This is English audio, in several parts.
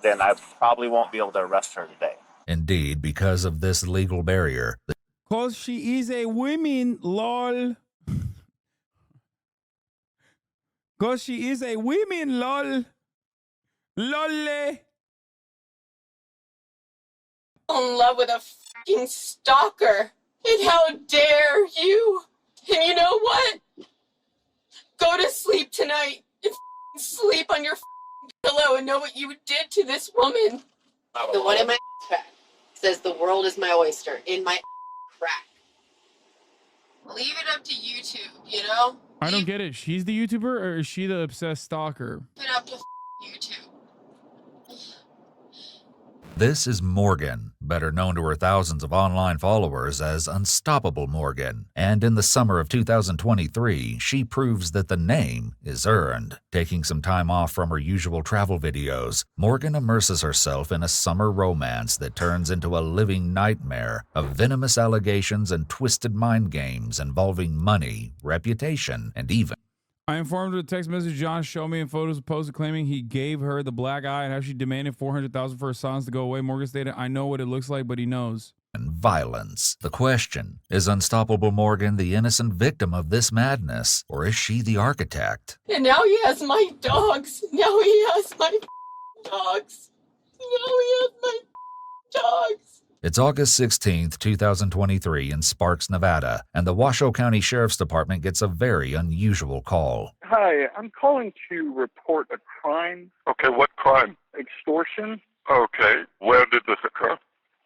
then I probably won't be able to arrest her today. Indeed, because of this legal barrier. Cause she is a woman, lol. Cause she is a woman, lol. Lolle. In love with a fucking stalker. And how dare you? And you know what? Go to sleep tonight and sleep on your pillow and know what you did to this woman. The one in my crack says the world is my oyster. In my crack. Leave it up to YouTube, you know? I don't get it. She's the YouTuber or is she the obsessed stalker? Leave it up to YouTube. This is Morgan, better known to her thousands of online followers as Unstoppable Morgan. And in the summer of 2023, she proves that the name is earned. Taking some time off from her usual travel videos, Morgan immerses herself in a summer romance that turns into a living nightmare of venomous allegations and twisted mind games involving money, reputation, and even I informed her with a text message John showed me in photos posted claiming he gave her the black eye and how she demanded $400,000 for her silence to go away. Morgan stated, I know what it looks like, but he knows. And violence. The question, is Unstoppable Morgan the innocent victim of this madness, or is she the architect? And now he has my dogs. Now he has my dogs. Now he has my dogs. It's August 16th, 2023 in Sparks, Nevada, and the Washoe County Sheriff's Department gets a very unusual call. Hi, I'm calling to report a crime. Okay, what crime? Extortion. Okay, where did this occur?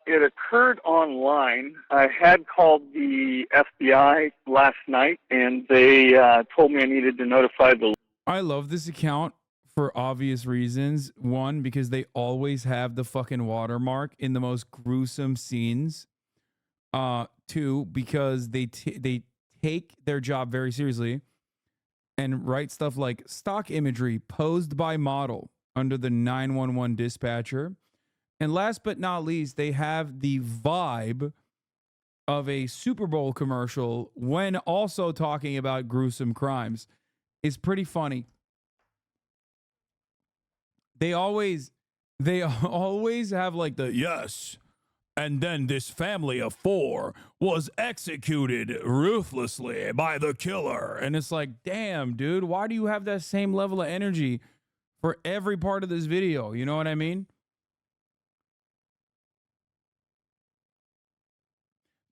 It occurred online. I had called the FBI last night, and they told me I needed to notify the... I love this account for obvious reasons. One, because they always have the fucking watermark in the most gruesome scenes. Two, because they take their job very seriously and write stuff like stock imagery posed by model under the 911 dispatcher. And last but not least, they have the vibe of a Super Bowl commercial when also talking about gruesome crimes. It's pretty funny. They always have like the yes, and then this family of 4 was executed ruthlessly by the killer. And it's like, damn, dude, why do you have that same level of energy for every part of this video? You know what I mean?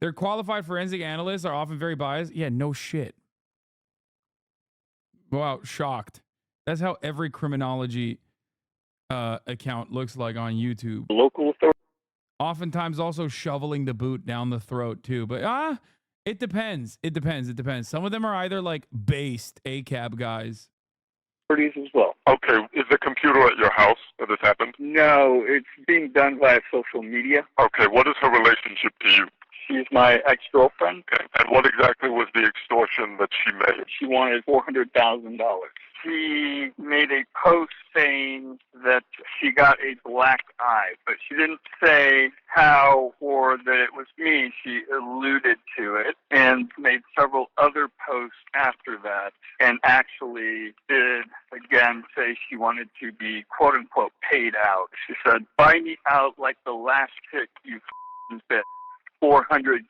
Their qualified forensic analysts are often very biased. Yeah, no shit. Wow, shocked. That's how every criminology account looks like on YouTube. Local authority. Oftentimes also shoveling the boot down the throat too. But it depends. It depends. It depends. Some of them are either like based ACAB guys. As well. Okay, is the computer at your house that this happened? No, it's being done via social media. Okay, what is her relationship to you? She's my ex-girlfriend. Okay, and what exactly was the extortion that she made? She wanted $400,000. She made a post saying that she got a black eye, but she didn't say how or that it was me. She alluded to it and made several other posts after that, and actually did again say she wanted to be quote-unquote paid out. She said, buy me out like the last chick you f***ing bit. $400K.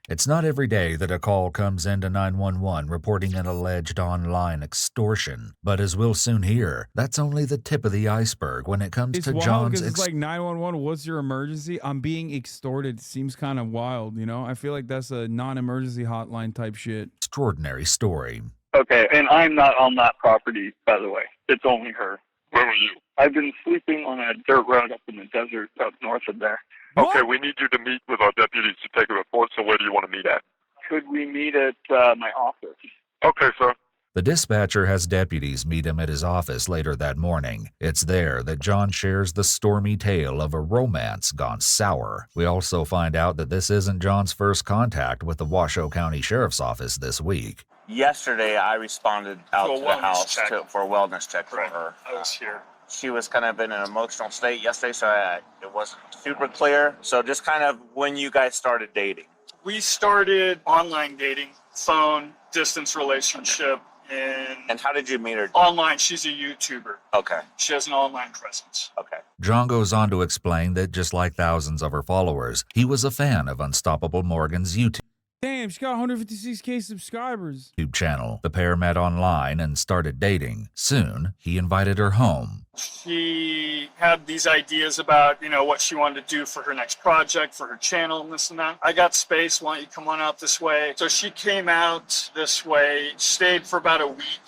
It's not every day that a call comes into 911 reporting an alleged online extortion, but as we'll soon hear, that's only the tip of the iceberg when it comes It's to wild John's. It's like 911. What's your emergency? I'm being extorted. Seems kind of wild, you know. I feel like that's a non-emergency hotline type shit. Extraordinary story. Okay, and I'm not on that property, by the way. It's only her. Where were you? I've been sleeping on a dirt road up in the desert up north of there. Okay, we need you to meet with our deputies to take a report, so where do you want to meet at? Could we meet at my office? Okay, sir. The dispatcher has deputies meet him at his office later that morning. It's there that John shares the stormy tale of a romance gone sour. We also find out that this isn't John's first contact with the Washoe County Sheriff's Office this week. Yesterday, I responded out to the house for a wellness check for Right. her. I was here. She was kind of in an emotional state yesterday, so it wasn't super clear. So just kind of when you guys started dating. We started online dating, phone, distance relationship, And how did you meet her? online. She's a YouTuber. Okay. She has an online presence. Okay. John goes on to explain that just like thousands of her followers, he was a fan of Unstoppable Morgan's YouTube Damn, she got 156K subscribers. channel. The pair met online and started dating. Soon, he invited her home. She had these ideas about, what she wanted to do for her next project, for her channel, and this and that. I got space. Why don't you come on out this way? So she came out this way, stayed for about a week.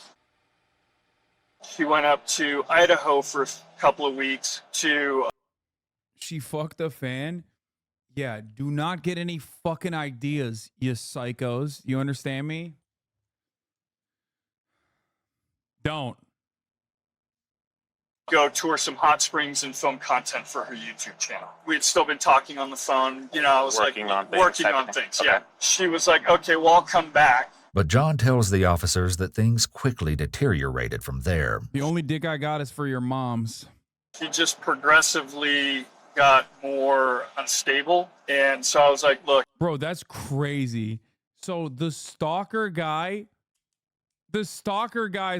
She went up to Idaho for a couple of weeks to... She fucked a fan? Yeah, do not get any fucking ideas, you psychos. You understand me? Don't. Go tour some hot springs and film content for her YouTube channel. We had still been talking on the phone. I was Working on things. Yeah. Okay. She was like, okay, well, I'll come back. But John tells the officers that things quickly deteriorated from there. The only dick I got is for your moms. She just progressively got more unstable. And so I was like, look. Bro, that's crazy. So the stalker guy's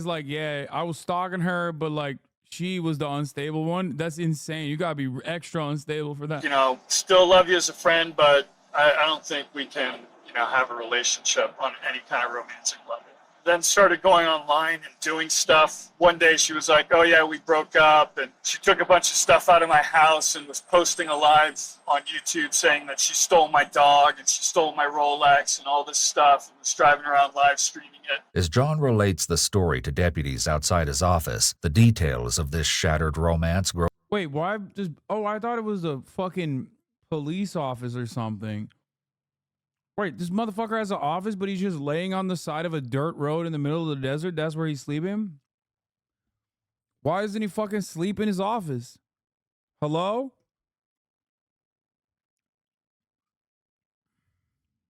like, yeah, I was stalking her, but like she was the unstable one. That's insane. You gotta be extra unstable for that. Still love you as a friend, but I don't think we can, have a relationship on any kind of romantic level. Then started going online and doing stuff. One day she was like, oh yeah, we broke up, and she took a bunch of stuff out of my house and was posting a live on YouTube saying that she stole my dog and she stole my Rolex and all this stuff and was driving around live streaming it. As John relates the story to deputies outside his office, the details of this shattered romance grow. Wait, why just... Oh, I thought it was a fucking police office or something. Wait, this motherfucker has an office, but he's just laying on the side of a dirt road in the middle of the desert? That's where he's sleeping? Why doesn't he fucking sleep in his office? Hello?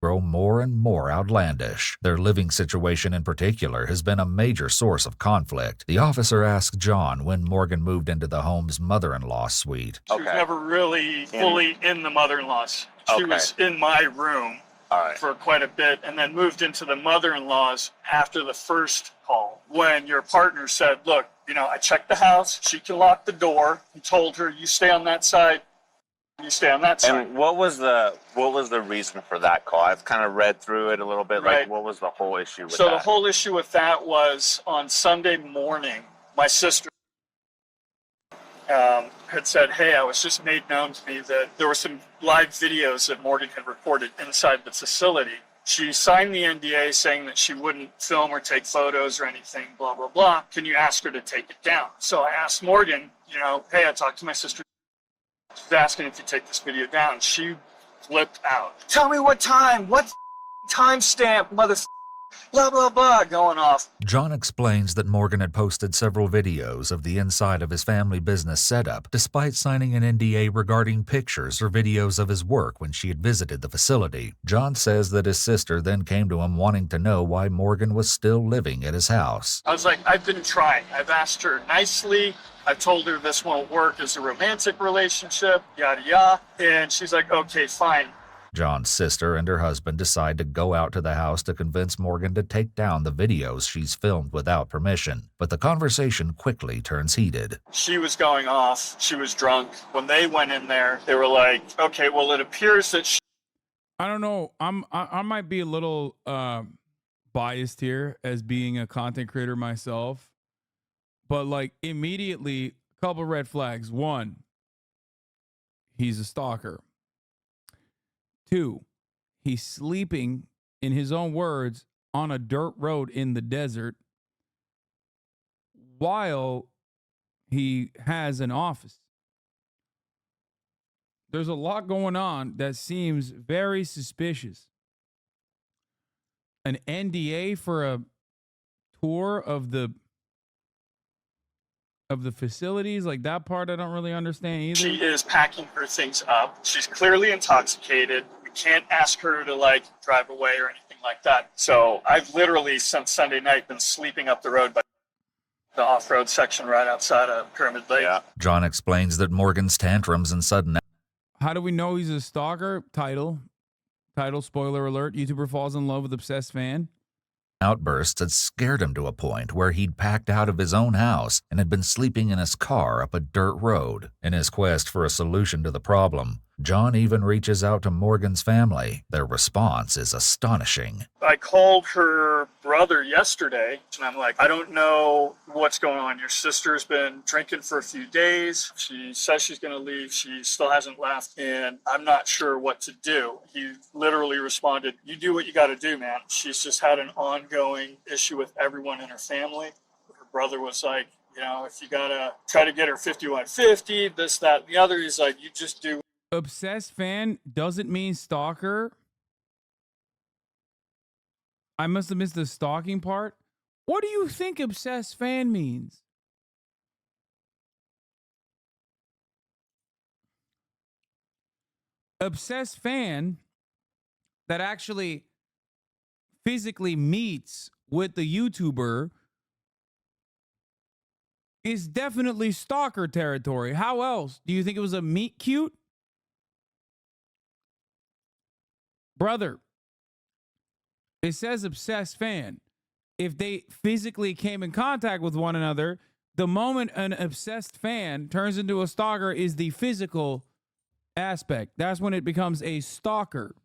Grow more and more outlandish. Their living situation in particular has been a major source of conflict. The officer asked John when Morgan moved into the home's mother-in-law suite. She was never really fully in the mother-in-law's. She was in my room. For quite a bit, and then moved into the mother-in-law's after the first call when your partner said, look, I checked the house, she can lock the door. He told her, you stay on that side, you stay on that side. And what was the reason for that call? I've kind of read through it a little bit. Right. Like, what was the whole issue with that? So the whole issue with that was on Sunday morning, my sister had said, hey, I was just made known to me that there were some live videos that Morgan had recorded inside the facility. She signed the NDA saying that she wouldn't film or take photos or anything, blah, blah, blah. Can you ask her to take it down? So I asked Morgan, hey, I talked to my sister. She's asking if you take this video down. She flipped out. Tell me what time, what timestamp, mother, blah, blah, blah, going off. John explains that Morgan had posted several videos of the inside of his family business setup, despite signing an NDA regarding pictures or videos of his work when she had visited the facility. John says that his sister then came to him wanting to know why Morgan was still living at his house. I was like, I've been trying. I've asked her nicely. I've told her this won't work as a romantic relationship, yada, yada. And she's like, okay, fine. John's sister and her husband decide to go out to the house to convince Morgan to take down the videos she's filmed without permission. But the conversation quickly turns heated. She was going off. She was drunk. When they went in there, they were like, okay, well, it appears that I don't know. I might be a little biased here as being a content creator myself. But like immediately, a couple red flags. One, he's a stalker. Two, he's sleeping, in his own words, on a dirt road in the desert while he has an office. There's a lot going on that seems very suspicious. An NDA for a tour of the facilities, like that part I don't really understand either. she is packing her things up. She's clearly intoxicated. We can't ask her to like drive away or anything like that. So I've literally since Sunday night been sleeping up the road by the off-road section right outside of Pyramid Lake. Yeah. John explains that Morgan's tantrums and sudden... How do we know he's a stalker? Title, spoiler alert, YouTuber falls in love with obsessed fan. Outbursts had scared him to a point where he'd packed out of his own house and had been sleeping in his car up a dirt road. In his quest for a solution to the problem, John even reaches out to Morgan's family. Their response is astonishing. I called her brother yesterday, and I'm like, I don't know what's going on. Your sister's been drinking for a few days. She says she's going to leave. She still hasn't left, and I'm not sure what to do. He literally responded, you do what you got to do, man. She's just had an ongoing issue with everyone in her family. Her brother was like, you know, if you got to try to get her 5150, this, that, and the other, he's like, you just do. Obsessed fan doesn't mean stalker. I must have missed the stalking part. What do you think obsessed fan means? Obsessed fan that actually physically meets with the YouTuber is definitely stalker territory. How else? Do you think it was a meet cute? Brother, it says obsessed fan. If they physically came in contact with one another, the moment an obsessed fan turns into a stalker is the physical aspect. That's when it becomes a stalker.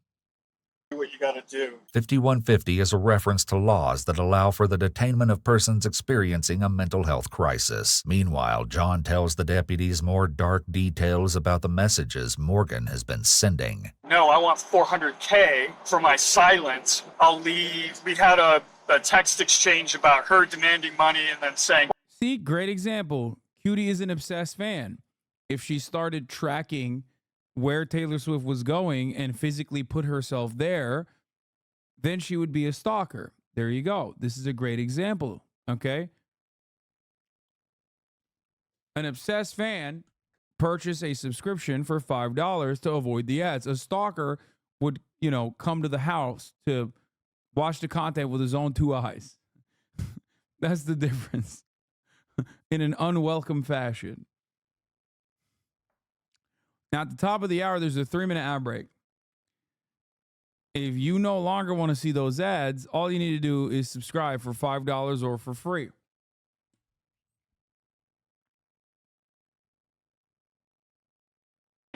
What you got to do. 5150 is a reference to laws that allow for the detainment of persons experiencing a mental health crisis. Meanwhile, John tells the deputies more dark details about the messages Morgan has been sending. No, I want 400K for my silence. I'll leave. We had a text exchange about her demanding money and then saying, see, great example. Cutie is an obsessed fan. If she started tracking where Taylor Swift was going and physically put herself there, then she would be a stalker. There you go. This is a great example, okay? An obsessed fan purchased a subscription for $5 to avoid the ads. A stalker would, come to the house to watch the content with his own two eyes. That's the difference. In an unwelcome fashion. Now, at the top of the hour, there's a 3-minute ad break. If you no longer want to see those ads, all you need to do is subscribe for $5 or for free.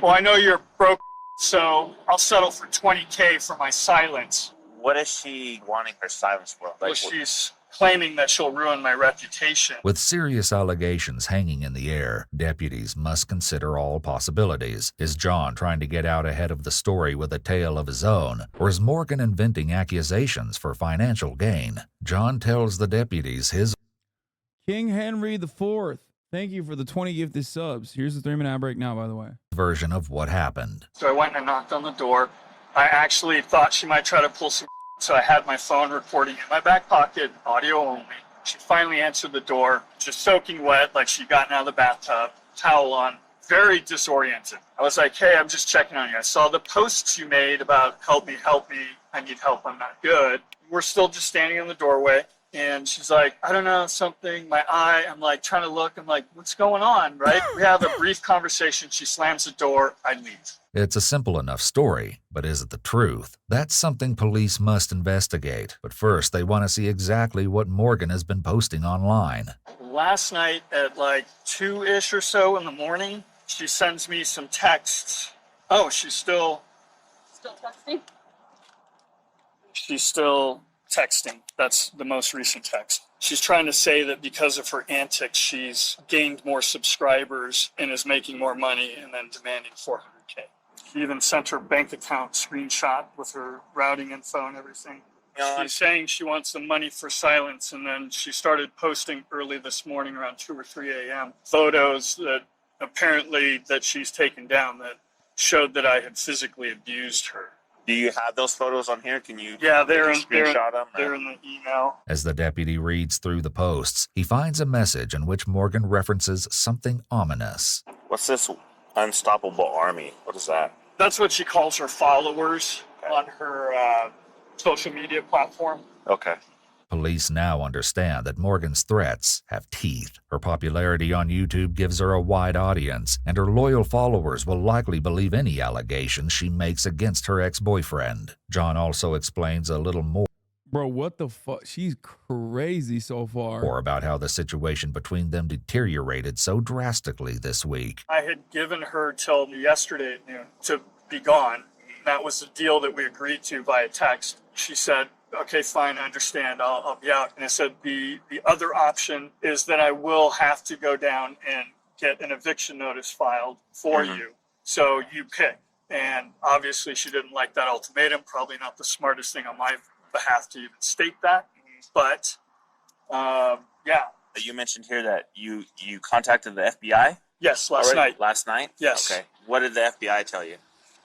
well, I know you're broke, so I'll settle for 20K for my silence. What is she wanting her silence for? Well, she's claiming that she'll ruin my reputation. With serious allegations hanging in the air, deputies must consider all possibilities. Is John trying to get out ahead of the story with a tale of his own, or is Morgan inventing accusations for financial gain? John tells the deputies his King Henry IV, thank you for the 20 gifted subs. Here's the 3-minute ad break now, by the way. version of what happened. So I went and knocked on the door. I actually thought she might try to pull some, so I had my phone recording in my back pocket, audio only. She finally answered the door, just soaking wet, like she'd gotten out of the bathtub, towel on, very disoriented. I was like, hey, I'm just checking on you. I saw the posts you made about help me, I need help, I'm not good. We're still just standing in the doorway. And she's like, I don't know, something, my eye. I'm like, trying to look. I'm like, what's going on, right? We have a brief conversation. She slams the door. I leave. It's a simple enough story, but is it the truth? That's something police must investigate. But first, they want to see exactly what Morgan has been posting online. Last night at like 2-ish or so in the morning, she sends me some texts. Oh, she's still texting? She's still texting. That's the most recent text. She's trying to say that because of her antics, she's gained more subscribers and is making more money and then demanding 400K. She even sent her bank account screenshot with her routing info and everything. She's saying she wants the money for silence, and then she started posting early this morning around 2 or 3 a.m. photos that apparently that she's taken down that showed that I had physically abused her. Do you have those photos on here? Can you they're in screenshot in the email. As the deputy reads through the posts, he finds a message in which Morgan references something ominous. What's this unstoppable army? What is that? That's what she calls her followers on her social media platform. Okay. Police now understand that Morgan's threats have teeth. Her popularity on YouTube gives her a wide audience, and her loyal followers will likely believe any allegations she makes against her ex-boyfriend. John also explains a little more. Bro, what the fuck? She's crazy so far. Or about how the situation between them deteriorated so drastically this week. I had given her till yesterday at noon to be gone. That was the deal that we agreed to via text. She said, okay, fine, I understand, I'll be out. And I said, the other option is that I will have to go down and get an eviction notice filed for you. So you pick. And obviously she didn't like that ultimatum, probably not the smartest thing on my behalf to even state that. But, yeah. You mentioned here that you contacted the FBI? Yes, last night. Last night? Yes. Okay. What did the FBI tell you?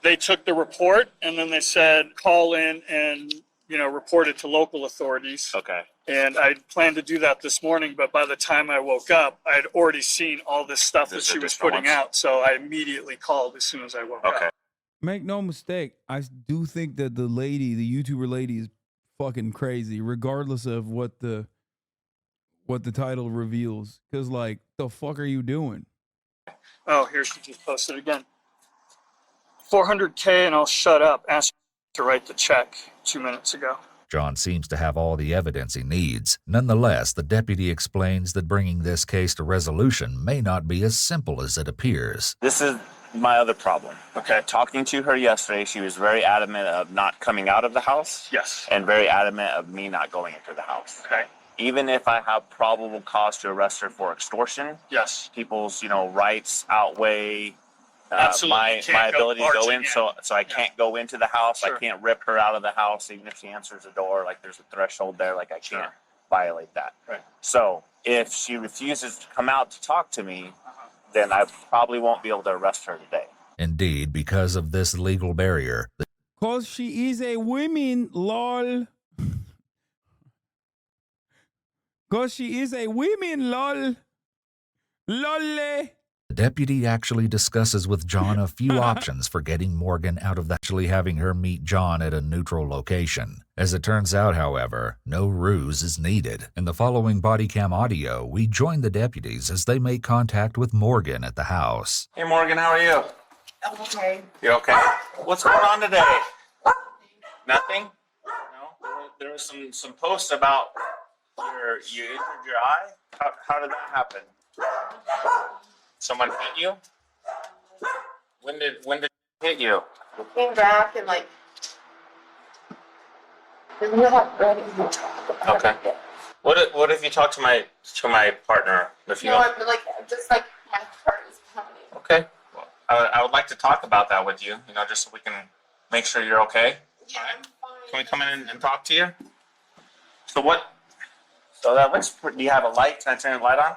They took the report and then they said, call in and, report it to local authorities. Okay. And I planned to do that this morning, but by the time I woke up, I had already seen all this stuff that she was putting out. So I immediately called as soon as I woke up. Make no mistake, I do think that the YouTuber lady is fucking crazy, regardless of what the title reveals. Because, like, the fuck are you doing? Oh, here she just posted again. 400K and I'll shut up. Ask to write the check 2 minutes ago. John seems to have all the evidence he needs. Nonetheless, the deputy explains that bringing this case to resolution may not be as simple as it appears. This is my other problem. Okay. Talking to her yesterday, she was very adamant of not coming out of the house. Yes. And very adamant of me not going into the house. Okay. Even if I have probable cause to arrest her for extortion, yes, people's rights outweigh my ability to go in. So I can't go into the house. Sure. I can't rip her out of the house, even if she answers the door. Like, there's a threshold there. Like, I can't violate that. Right. So if she refuses to come out to talk to me, then I probably won't be able to arrest her today. Indeed, because of this legal barrier. Cause she is a woman, lol. Cause she is a woman, lol. Lol. The deputy actually discusses with John a few options for getting Morgan out of actually having her meet John at a neutral location. As it turns out, however, no ruse is needed. In the following body cam audio, we join the deputies as they make contact with Morgan at the house. Hey, Morgan, how are you? I'm okay. You okay? What's going on today? Nothing? No? There was some posts about you injured your eye? How did that happen? Someone hit you? When did it hit you? I came back and I'm not ready to talk about Okay. it. What if you talk to my partner? If you No, I'm just like my heart is pounding. Okay. Well, I would like to talk about that with you. Just so we can make sure you're okay. Yeah, I'm fine. Can we come in and talk to you? So that looks pretty. Do you have a light? Can I turn the light on?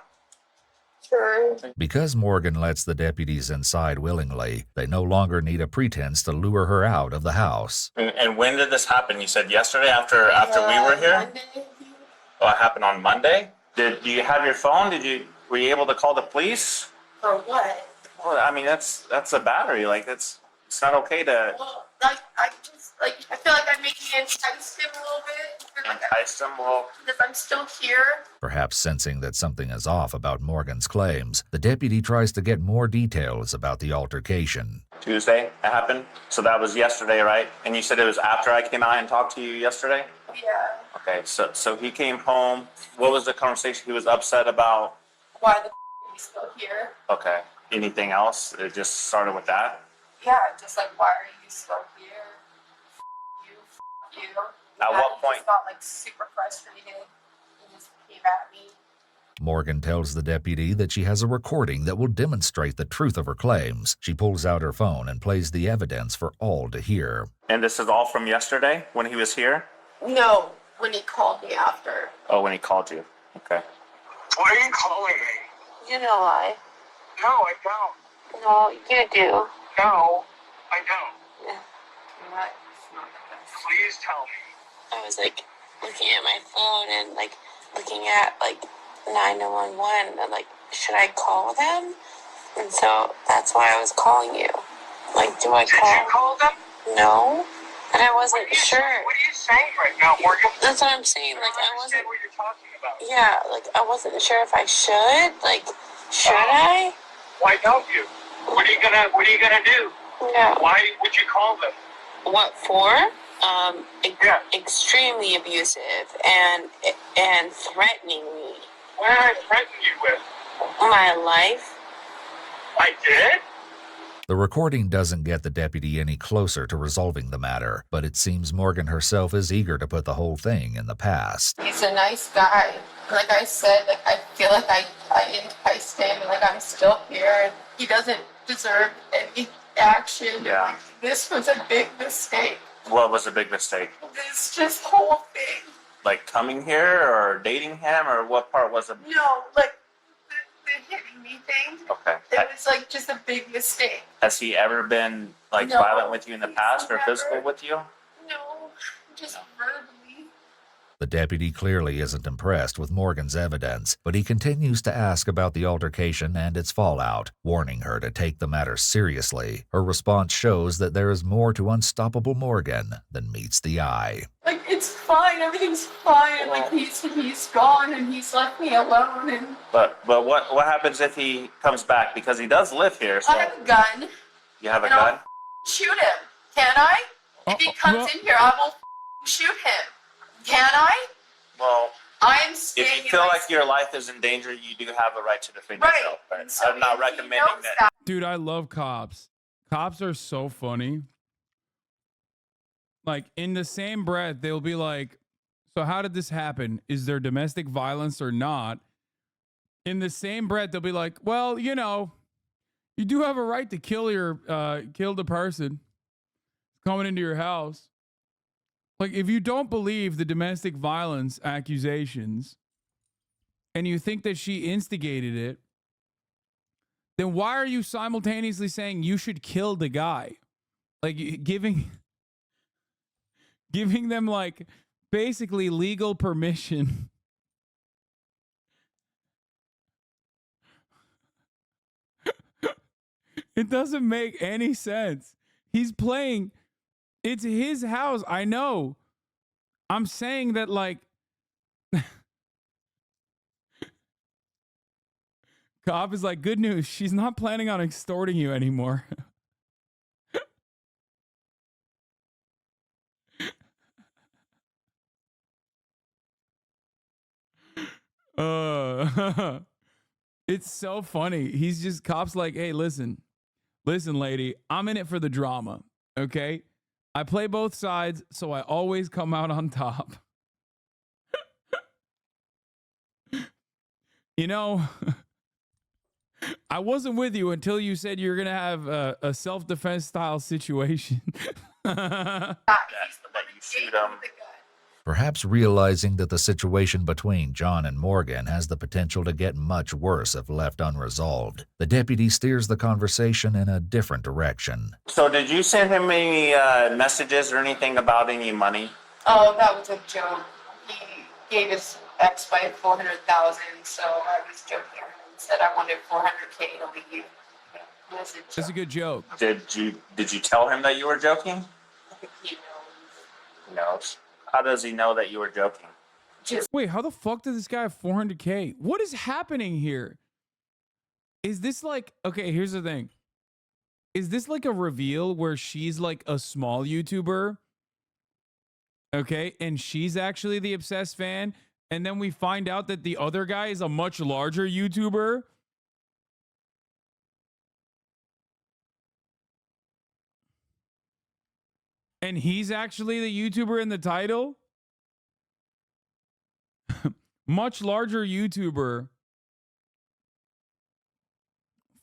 Sure. Because Morgan lets the deputies inside willingly, they no longer need a pretense to lure her out of the house. And when did this happen? You said yesterday after we were here? Monday. Oh, it happened on Monday? Do you have your phone? Were you able to call the police? For what? Well, I mean, that's a battery. Like, it's not okay to Well, I feel like I'm making it entice him a little bit. entice them. Well, Because I'm still here. Perhaps sensing that something is off about Morgan's claims, the deputy tries to get more details about the altercation. Tuesday it happened. So that was yesterday, right? And you said it was after I came out and talked to you yesterday? Yeah. Okay, so he came home. What was the conversation? He was upset about? Why the are you still here? Okay. Anything else? It just started with that? Yeah, just why are you still here? You. At what point? He just got super frustrated and just came at me. Morgan tells the deputy that she has a recording that will demonstrate the truth of her claims. She pulls out her phone and plays the evidence for all to hear. And this is all from yesterday when he was here? No, when he called me after. Oh, when he called you. Okay. Why are you calling me? You know why? No, I don't. No, you do. No, I don't. Yeah. What? Please tell me. I was looking at my phone and looking at 911 and should I call them? And so that's why I was calling you. Do I call? Did you call them? No. And I wasn't sure. What are you saying right now, Morgan? That's what I'm saying. I I wasn't. what you're talking about. Yeah, I wasn't sure if I should. Should I? Why don't you? What are you gonna do? Yeah. Why would you call them? What for? extremely abusive and threatening me. What did I threaten you with? My life. I did? The recording doesn't get the deputy any closer to resolving the matter, but it seems Morgan herself is eager to put the whole thing in the past. He's a nice guy. Like I said, like I feel like I enticed him, and like I'm still here, and he doesn't deserve any action. Yeah. Like, this was a big mistake. What was a big mistake? This just whole thing. Like coming here or dating him, or what part was it? No, like the hitting me thing. Okay. It was like just a big mistake. Has he ever been like No, violent with you in the he's past or never. physical with you? No, just verbally. The deputy clearly isn't impressed with Morgan's evidence, but he continues to ask about the altercation and its fallout, warning her to take the matter seriously. Her response shows that there is more to unstoppable Morgan than meets the eye. Like it's fine, everything's fine. Like he's gone and he's left me alone. And But what happens if he comes back, because he does live here? So I have a gun. you have a And I'll gun. shoot him. Can I? If he comes in here, I will shoot him. Can I? Well, I'm staying. if you feel like your life is in danger, you do have a right to defend yourself. Right? So I'm not if he recommending knows that. Dude, I love cops. Cops are so funny. Like, in the same breath, they'll be like, so how did this happen? Is there domestic violence or not? In the same breath, they'll be like, well, you know, you do have a right to kill the person coming into your house. Like, if you don't believe the domestic violence accusations and you think that she instigated it, then why are you simultaneously saying you should kill the guy? Like, giving them, like, basically legal permission. It doesn't make any sense. He's playing. It's his house. I know. I'm saying that, like, cop is like, good news. She's not planning on extorting you anymore. It's so funny. He's just, cops like, hey, listen, lady, I'm in it for the drama. Okay. I play both sides, so I always come out on top. You know, I wasn't with you until you said you're going to have a self-defense style situation. That you shoot him. Perhaps realizing that the situation between John and Morgan has the potential to get much worse if left unresolved, the deputy steers the conversation in a different direction. So did you send him any messages or anything about any money? Oh, that was a joke. He gave his ex-wife $400,000, so I was joking and said I wanted $400K to leave. It was a joke. That's a good joke. Did you tell him that you were joking? I think he knows. He knows. How does he know that you were joking? Wait, how the fuck did this guy have 400K? What is happening here? Is this like, okay, here's the thing. Is this like a reveal where she's like a small YouTuber? Okay, and she's actually the obsessed fan, and then we find out that the other guy is a much larger YouTuber? And he's actually the YouTuber in the title? Much larger YouTuber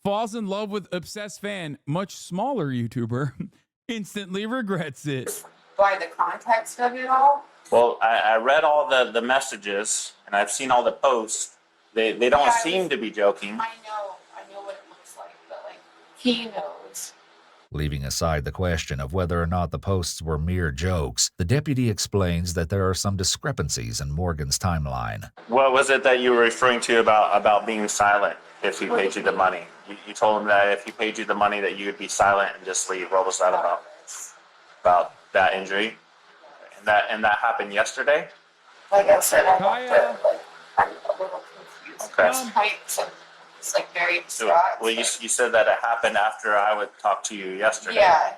falls in love with obsessed fan, much smaller YouTuber, instantly regrets it. By the context of it all? Well, I read all the messages, and I've seen all the posts. They don't seem to be joking. I know what it looks like, but like, he knows. Leaving aside the question of whether or not the posts were mere jokes, the deputy explains that there are some discrepancies in Morgan's timeline. What was it that you were referring to about being silent if he paid you the money? You told him that if he paid you the money that you would be silent and just leave. What was that about? About that injury? And that happened yesterday? Like I said, I'm a little confused. Okay. It's like very distraught. Well, you said that it happened after I would talk to you yesterday. Yeah.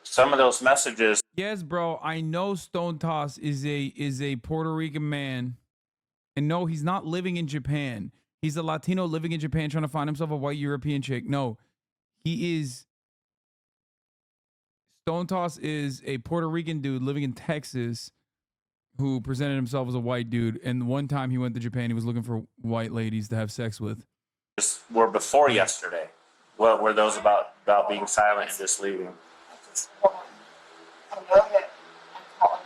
Some of those messages Yes, bro. I know Stone Toss is a Puerto Rican man. And no, he's not living in Japan. He's a Latino living in Japan trying to find himself a white European chick. No, he is. Stone Toss is a Puerto Rican dude living in Texas who presented himself as a white dude. And one time he went to Japan, he was looking for white ladies to have sex with. Were before yesterday. What were those about being silent and just leaving? I know that I'm calling.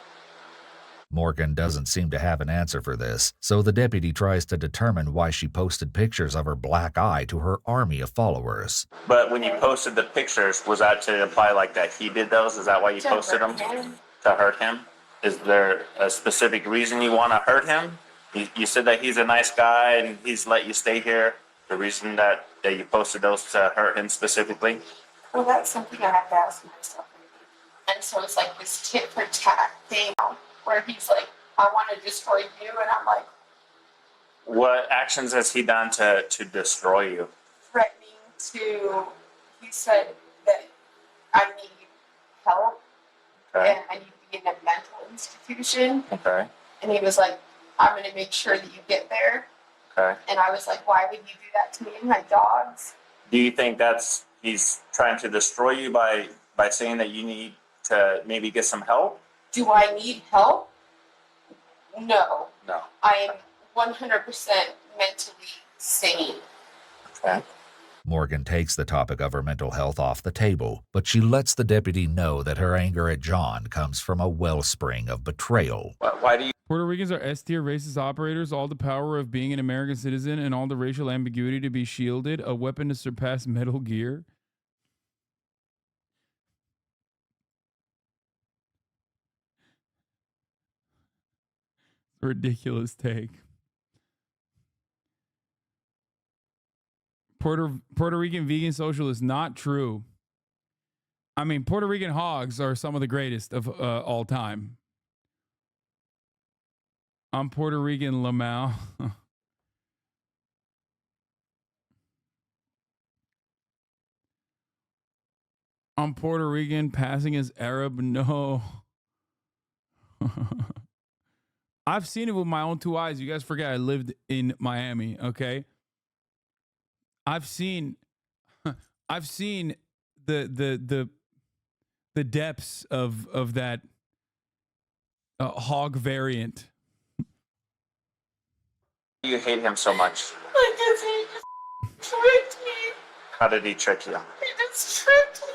Morgan doesn't seem to have an answer for this, so the deputy tries to determine why she posted pictures of her black eye to her army of followers. But when you posted the pictures, was that to imply like that he did those? Is that why you posted them? To hurt him? Is there a specific reason you want to hurt him? You said that he's a nice guy and he's let you stay here. The reason that you posted those to hurt him specifically? Well, that's something I have to ask myself. And so it's like this tit for tat thing where he's like, I want to destroy you. And I'm like, what actions has he done to destroy you? threatening to, he said that I need help. Okay. And I need to be in a mental institution. Okay. And he was like, I'm going to make sure that you get there. Okay. And I was like, why would you do that to me and my dogs? Do you think he's trying to destroy you by saying that you need to maybe get some help? Do I need help? No. No. I am 100% mentally sane. Okay. Morgan takes the topic of her mental health off the table, but she lets the deputy know that her anger at John comes from a wellspring of betrayal. Why do you Puerto Ricans are S-tier racist operators, all the power of being an American citizen and all the racial ambiguity to be shielded, a weapon to surpass Metal Gear? Ridiculous take. Puerto Rican vegan socialist, not true. I mean, Puerto Rican hogs are some of the greatest of all time. I'm Puerto Rican, Lamau. I'm Puerto Rican, passing as Arab. No. I've seen it with my own two eyes. You guys forget I lived in Miami, okay? I've seen the depths of that hog variant. hate him so much? Because he just tricked me. How did he trick you? He just tricked me.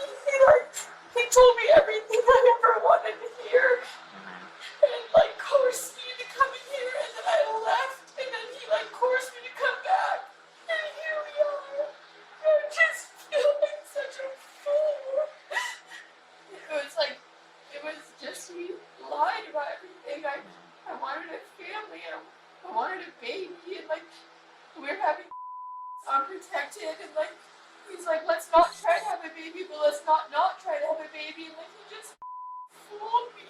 He told me everything I ever wanted to hear. And coerced me to come in here, and then I left, and then he coerced me to come back. And here we are. I just feel like such a fool. It was just he lied about everything. I wanted a family, and I wanted a baby, and we were having unprotected, and he's like, let's not try to have a baby, but let's not try to have a baby, and he just fooled me.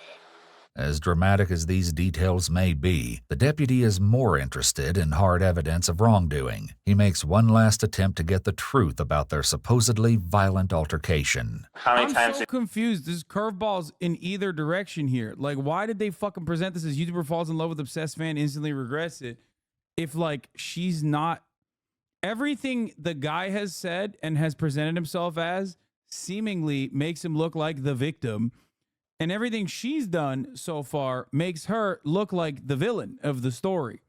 As dramatic as these details may be, the deputy is more interested in hard evidence of wrongdoing. He makes one last attempt to get the truth about their supposedly violent altercation. How many I'm times so confused. There's curveballs in either direction here. Why did they fucking present this as YouTuber falls in love with obsessed fan, instantly regrets it? If she's not, everything the guy has said and has presented himself as seemingly makes him look like the victim. And everything she's done so far makes her look like the villain of the story.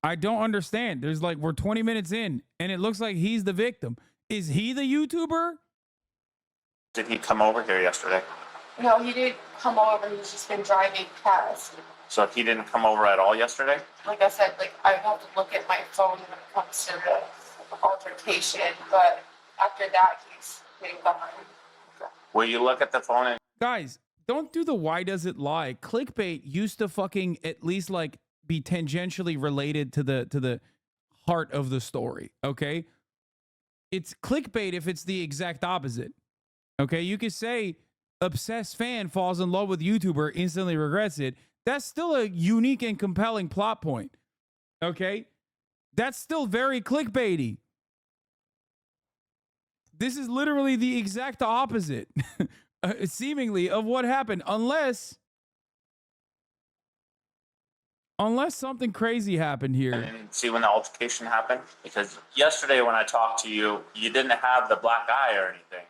I don't understand. There's we're 20 minutes in and it looks like he's the victim. Is he the YouTuber? did he come over here yesterday? No, he didn't come over. He's just been driving past. So he didn't come over at all yesterday? Like I said, I have to look at my phone when it comes to the altercation, but after that, he's been gone. Will you look at the phone and Guys, don't do the why does it lie. Clickbait used to fucking at least be tangentially related to the heart of the story, okay? It's clickbait if it's the exact opposite. Okay, you could say obsessed fan falls in love with YouTuber, instantly regrets it. That's still a unique and compelling plot point. Okay? That's still very clickbaity. This is literally the exact opposite, seemingly, of what happened, unless something crazy happened here. And see when the altercation happened? Because yesterday when I talked to you, you didn't have the black eye or anything.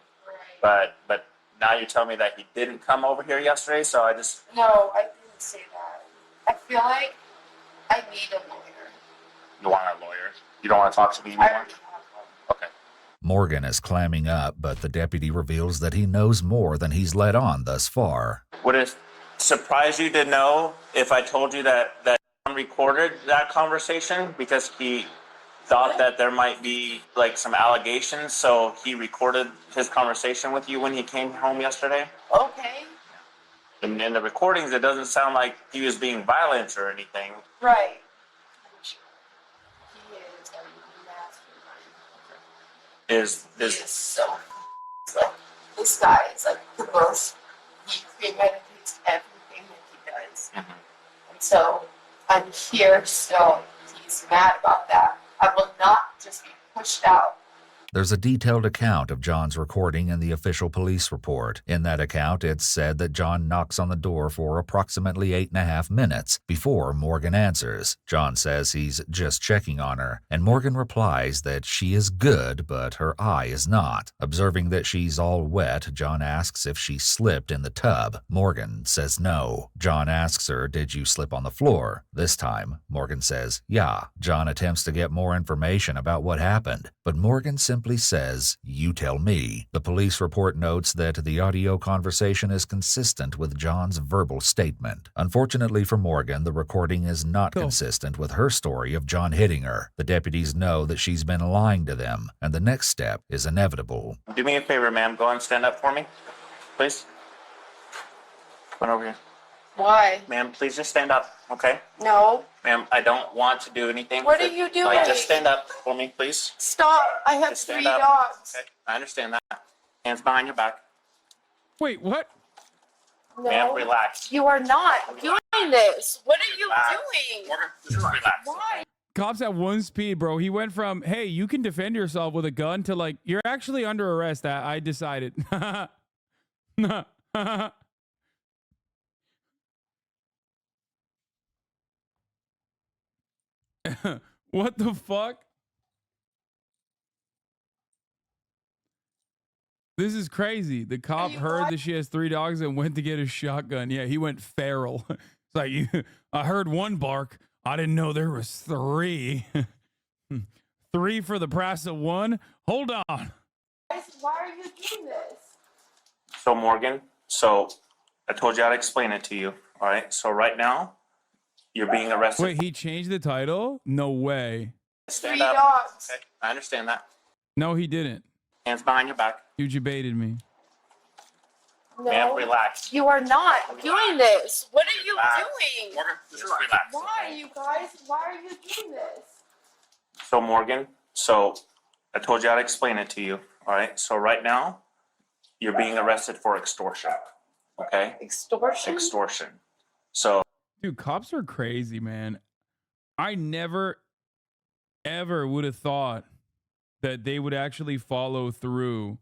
Right. But now you tell me that he didn't come over here yesterday, so I just... No, I didn't say that. I feel like I need a lawyer. You want a lawyer? You don't want to talk to me anymore? I already have one. Okay. Morgan is clamming up, but the deputy reveals that he knows more than he's let on thus far. Would it surprise you to know if I told you that John recorded that conversation because he thought that there might be like some allegations, so he recorded his conversation with you when he came home yesterday? Okay. And in the recordings, it doesn't sound like he was being violent or anything. Right. He is so like this guy is like the most. He premeditates everything that he does, and so I'm here still. He's mad about that. I will not just be pushed out. There's a detailed account of John's recording in the official police report. In that account, it's said that John knocks on the door for approximately 8.5 minutes before Morgan answers. John says he's just checking on her, and Morgan replies that she is good, but her eye is not. Observing that she's all wet, John asks if she slipped in the tub. Morgan says no. John asks her, "Did you slip on the floor?" This time, Morgan says, "Yeah." John attempts to get more information about what happened, but Morgan simply says, "You tell me." The police report notes that the audio conversation is consistent with John's verbal statement. Unfortunately for Morgan, the recording is not consistent with her story of John hitting her. The deputies know that she's been lying to them, and the next step is inevitable. Do me a favor, ma'am. Go and stand up for me, please. Come on over here. Why? Ma'am, please just stand up, okay? No. Ma'am, I don't want to do anything. What are you doing? Like, just stand up for me, please. Stop! I have Just 3 stand up. dogs. Okay, I understand that. Hands behind your back. Wait, what? No. Ma'am, relax. You are not doing this. What are you Relax. doing? Morgan, just relax. Why? Cops at one speed, bro. He went from, hey, you can defend yourself with a gun to like, you're actually under arrest. I decided. What the fuck? This is crazy. The cop heard that she has 3 dogs and went to get a shotgun. Yeah, he went feral. It's like, I heard 1 bark. I didn't know there was 3. 3 for the price of 1? Hold on. Why are you doing this? So, Morgan, I told you I'd explain it to you, all right? So right now, you're being arrested. Wait, he changed the title? No way. Stand 3 up. dogs. Okay, I understand that. No, he didn't. Hands behind your back. You debated me. No. Ma'am, relax. You are not doing this. What are you Relax. doing? Morgan, just relax. Why, you guys? Why are you doing this? So, Morgan, I told you I'd explain it to you, all right? So right now, you're being arrested for extortion, okay? Extortion? Extortion. So, Dude, cops are crazy, man. I never, ever would have thought that they would actually follow through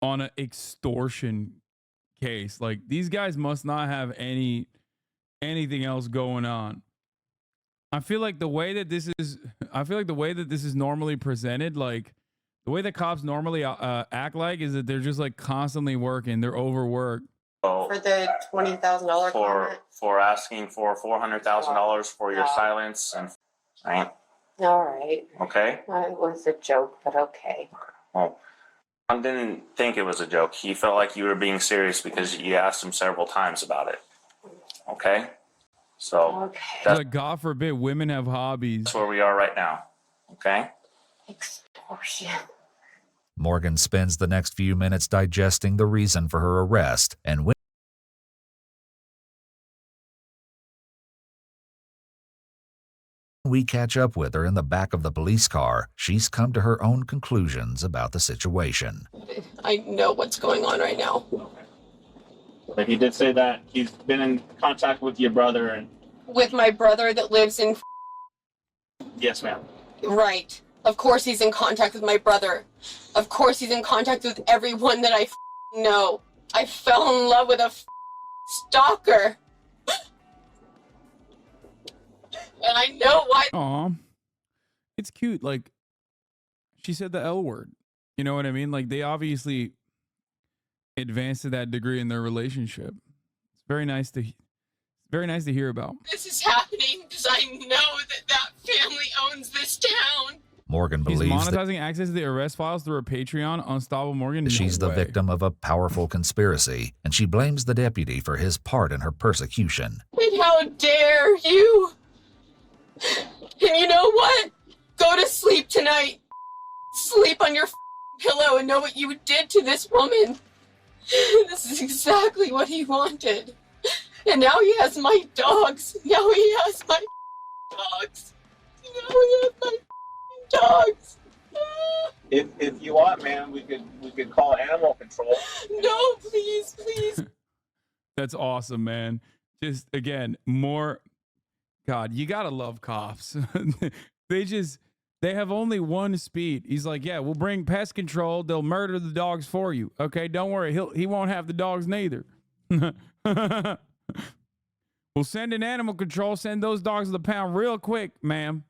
on an extortion case. Like, these guys must not have anything else going on. I feel like the way that this is normally presented, like the way that cops normally act like is that they're just like constantly working. They're overworked. For the $20,000 comment? for asking for $400,000 for your silence and right? All right. Okay. It was a joke, but okay. Well, I didn't think it was a joke. He felt like you were being serious because you asked him several times about it. Okay. So Okay. Like, God forbid women have hobbies. that's where we are right now. Okay. Extortion. Morgan spends the next few minutes digesting the reason for her arrest, and when we catch up with her in the back of the police car, she's come to her own conclusions about the situation. I know what's going on right now. But he did say that he's been in contact with your brother and With my brother that lives in... yes, ma'am. Right. Of course he's in contact with my brother. Of course he's in contact with everyone that I know. I fell in love with a stalker. And I know why. Aw. It's cute. Like, she said the L word. You know what I mean? Like, they obviously advanced to that degree in their relationship. It's very nice to hear about. This is happening because I know that family owns this town. Morgan He's believes that monetizing access to the arrest files through her Patreon. Unstoppable Morgan. No she's the way. victim of a powerful conspiracy, and she blames the deputy for his part in her persecution. And how dare you? And you know what? Go to sleep tonight. Sleep on your pillow and know what you did to this woman. This is exactly what he wanted. And now he has my dogs. Now he has my dogs. Now he has my dogs. If you want, man, we could call animal control. No, please, please. That's awesome, man. Just again, more. God, you gotta love cops. They have only one speed. He's like, yeah, we'll bring pest control. They'll murder the dogs for you. Okay, don't worry. He won't have the dogs neither. We'll send in animal control. Send those dogs to the pound real quick, ma'am.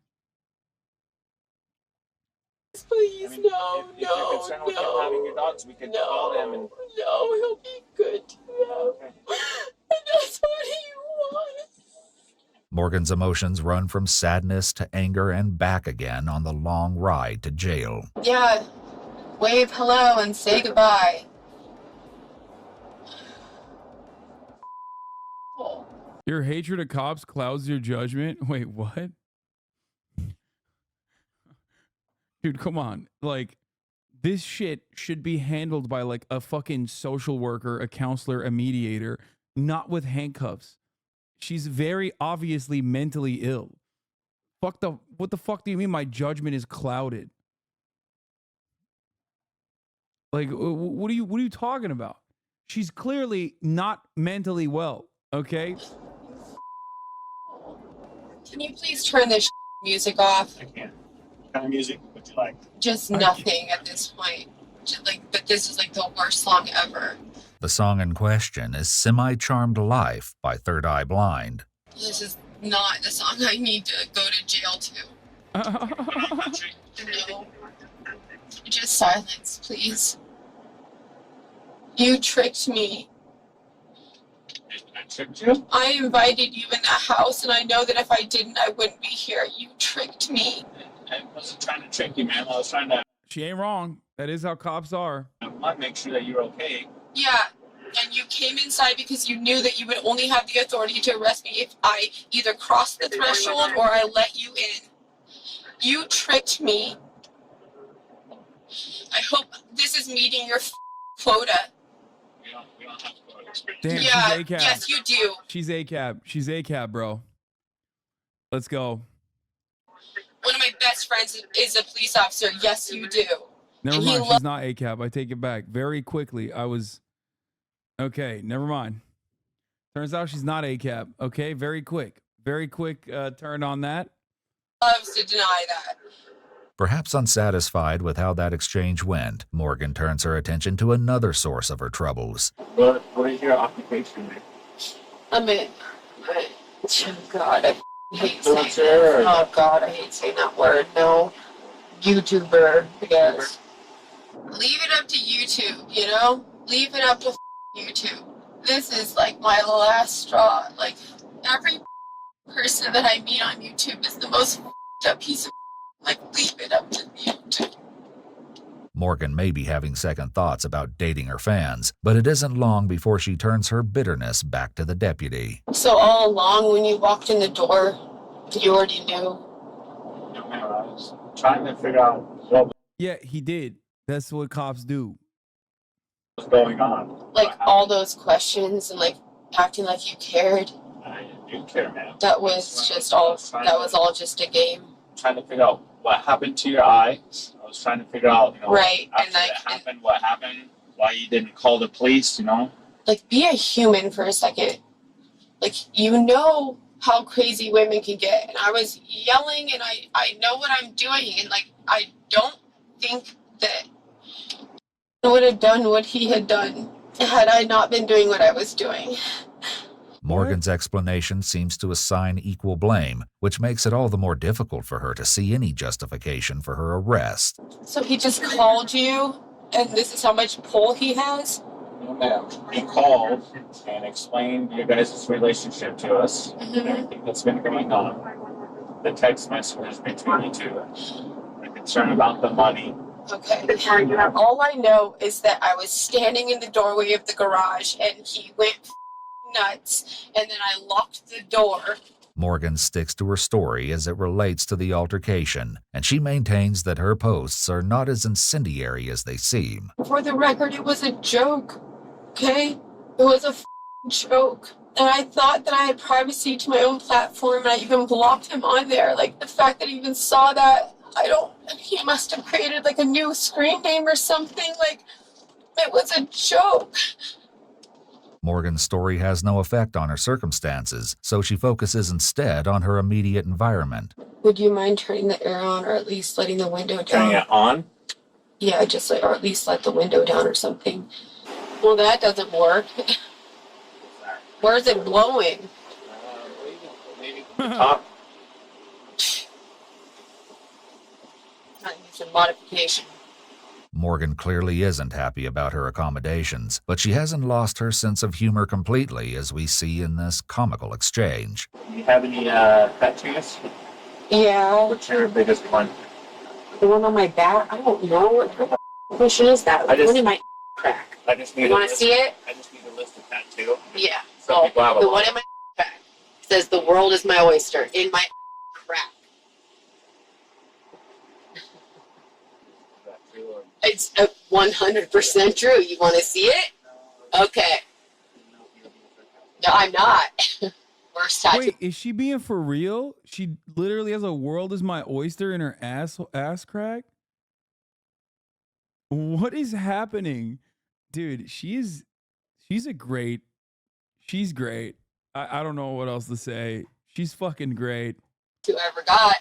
Please, I mean, no, if you're concerned with him having your dogs, we could call them and. No, he'll be good to them. And that's what he wants. Morgan's emotions run from sadness to anger and back again on the long ride to jail. Yeah, wave hello and say goodbye. Your hatred of cops clouds your judgment. Wait, what? Dude, come on. Like, this shit should be handled by like a fucking social worker, a counselor, a mediator, not with handcuffs. She's very obviously mentally ill. What the fuck do you mean my judgment is clouded? Like, what are you talking about? She's clearly not mentally well, okay? Can you please turn this music off? I can't. What kind of music would you like? Just nothing at this point. Just like, but this is like the worst song ever. The song in question is Semi-Charmed Life by Third Eye Blind. This is not the song I need to go to jail to. No. Just silence, please. You tricked me. I tricked you? I invited you in that house, and I know that if I didn't, I wouldn't be here. You tricked me. I wasn't trying to trick you, man. I was trying to She ain't wrong. That is how cops are. make sure that you're okay. Yeah, and you came inside because you knew that you would only have the authority to arrest me if I either crossed the threshold or I let you in. You tricked me. I hope this is meeting your quota. We don't have to go to experience. Damn, Yeah, she's ACAB. yes, you do. She's ACAB. She's ACAB, bro. Let's go. One of my best friends is a police officer. Yes, you do. Never And he mind. She's not ACAB. I take it back. Very quickly, I was... Okay, never mind. Turns out she's not ACAB. Okay, very quick. Very quick turn on that. Loves to deny that. Perhaps unsatisfied with how that exchange went, Morgan turns her attention to another source of her troubles. What is your occupation, man? I'm a... Oh, God, I hate saying Influencer that. or- Oh, God, I hate saying that word. No. YouTuber, I guess. Leave it up to YouTube, you know? Leave it up to YouTube. This is like my last straw. Like, every person that I meet on YouTube is the most up piece of like, leave it up to YouTube. Morgan may be having second thoughts about dating her fans, but it isn't long before she turns her bitterness back to the deputy. So all along when you walked in the door, you already knew? No, man, I was trying to figure out what Yeah, he did. That's what cops do. was going on. Like, all those questions and, like, acting like you cared. I do care, man. That was just all, that was all just a game. Trying to figure out what happened to your eye. I was trying to figure out, Right, after and, like, that happened, what happened, why you didn't call the police, Like, be a human for a second. Like, you know how crazy women can get. And I was yelling, and I know what I'm doing. And, like, I don't think that I would have done what he had done had I not been doing what I was doing. Morgan's explanation seems to assign equal blame, which makes it all the more difficult for her to see any justification for her arrest. So he just called you, and this is how much pull he has? No, ma'am. He called and explained your guys' relationship to us, everything that's been going on, the text messages between you two, the concern about the money. Okay. All I know is that I was standing in the doorway of the garage, and he went nuts, and then I locked the door. Morgan sticks to her story as it relates to the altercation, and she maintains that her posts are not as incendiary as they seem. For the record, it was a joke, okay? It was a joke. And I thought that I had privacy to my own platform, and I even blocked him on there. Like, the fact that he even saw that, he must have created like a new screen name or something. Like, it was a joke. Morgan's story has no effect on her circumstances, so she focuses instead on her immediate environment. Would you mind turning the air on, or at least letting the window down? Turning it on? Yeah, just like, or at least let the window down or something. Well, that doesn't work. Where is it blowing? Maybe the top. I need some modification. Morgan clearly isn't happy about her accommodations, but she hasn't lost her sense of humor completely, as we see in this comical exchange. Do you have any tattoos? Yeah. What's your biggest one? The one on my back? I don't know. What question is that? I just- one in my crack. I just need You want to see it? I just need a list of tattoo. Yeah. Some people have a the lot. one in my crack says the world is my oyster in my crack. It's 100% true. You want to see it? Okay. No, I'm not. Worst tattoo. Wait, is she being for real? She literally has a "world is my oyster" in her ass crack? What is happening? Dude, she's great. I don't know what else to say. She's fucking great. You ever got?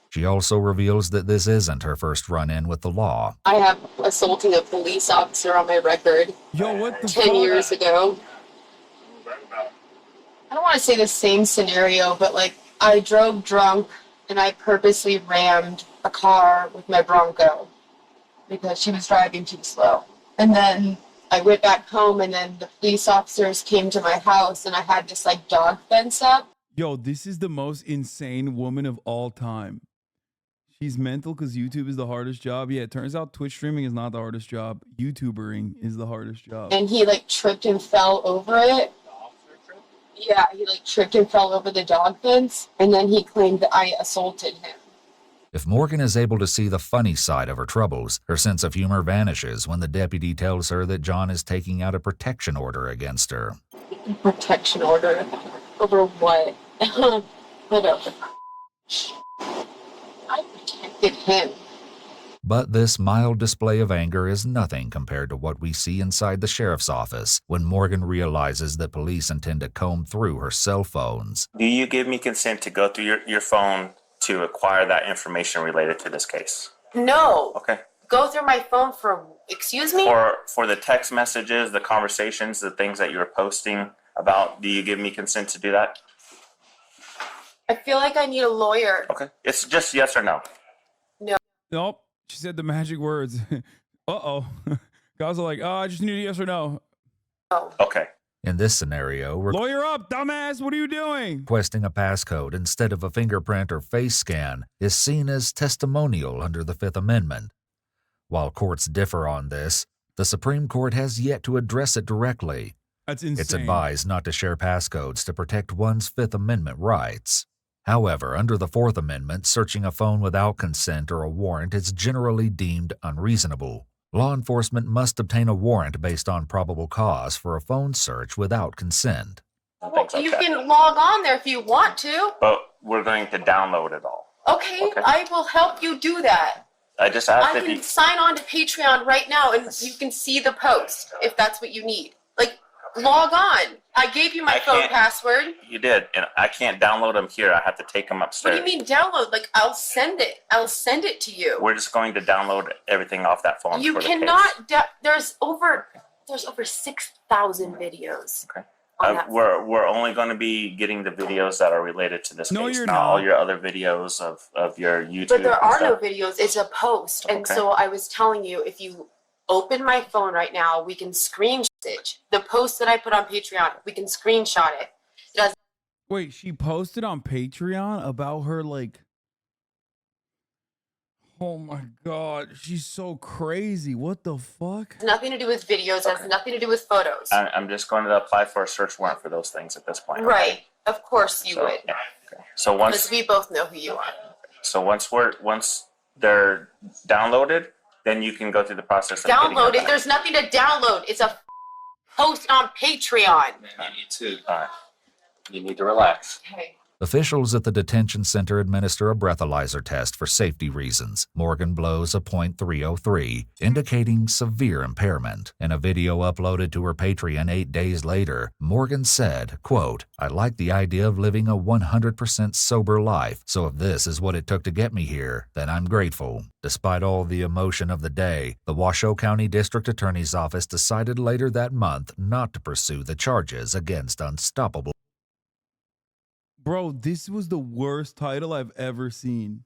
She also reveals that this isn't her first run-in with the law. I have assaulting a police officer on my record. Yo, what the 10 fuck? years ago. I don't want to say the same scenario, but like I drove drunk and I purposely rammed a car with my Bronco because she was driving too slow. And then I went back home, and then the police officers came to my house, and I had this like dog fence up. Yo, this is the most insane woman of all time. She's mental because YouTube is the hardest job. Yeah, it turns out Twitch streaming is not the hardest job. YouTubering is the hardest job. And he like tripped and fell over it. Yeah, he like tripped and fell over the dog fence, and then he claimed that I assaulted him. If Morgan is able to see the funny side of her troubles, her sense of humor vanishes when the deputy tells her that John is taking out a protection order against her. Protection order? Over what? Whatever. I protected him. But this mild display of anger is nothing compared to what we see inside the sheriff's office when Morgan realizes that police intend to comb through her cell phones. Do you give me consent to go through your phone to acquire that information related to this case? No. Okay. Go through my phone for, excuse me? For the text messages, the conversations, the things that you were posting about, do you give me consent to do that? I feel like I need a lawyer. Okay. It's just yes or no. Nope. She said the magic words. Uh-oh. Guys are like, oh, I just need a yes or no. Okay. In this scenario, Lawyer up, dumbass. What are you doing? requesting a passcode instead of a fingerprint or face scan is seen as testimonial under the Fifth Amendment. While courts differ on this, the Supreme Court has yet to address it directly. That's insane. It's advised not to share passcodes to protect one's Fifth Amendment rights. However, under the Fourth Amendment, searching a phone without consent or a warrant is generally deemed unreasonable. Law enforcement must obtain a warrant based on probable cause for a phone search without consent. Well, you can log on there if you want to. But we're going to download it all. Okay, I will help you do that. I just asked I if can you... sign on to Patreon right now, and you can see the post if that's what you need. Like, log on. I gave you my I phone can't- password. You did, and I can't download them here. I have to take them What upstairs. do you mean download? Like, I'll send it. I'll send it to you. We're just going to download everything off that phone. You for the case. cannot. There's over 6,000 videos. Okay. On that. We're only going to be getting the videos that are related to this No, case, you're not all not. your other videos of your YouTube. But there and are no stuff. videos. It's a post. And Okay. so I was telling you, if you open my phone right now, we can screenshot the post that I put on Patreon. We can screenshot it. It has Wait, she posted on Patreon about her like. Oh my god, she's so crazy. What the fuck? nothing to do with videos. It has nothing to do with photos. I'm just going to apply for a search warrant for those things at this point. okay? Right. Of course you So, would. yeah, okay. So Because once we both know who you are. once they're downloaded, then you can go through the process of getting Download them it. There's nothing to download. It's a post on Patreon. You need to relax. Okay. Officials at the detention center administer a breathalyzer test for safety reasons. Morgan blows a .303, indicating severe impairment. In a video uploaded to her Patreon 8 days later, Morgan said, quote, "I like the idea of living a 100% sober life, so if this is what it took to get me here, then I'm grateful." Despite all the emotion of the day, the Washoe County District Attorney's Office decided later that month not to pursue the charges against Unstoppable. Bro, this was the worst title I've ever seen.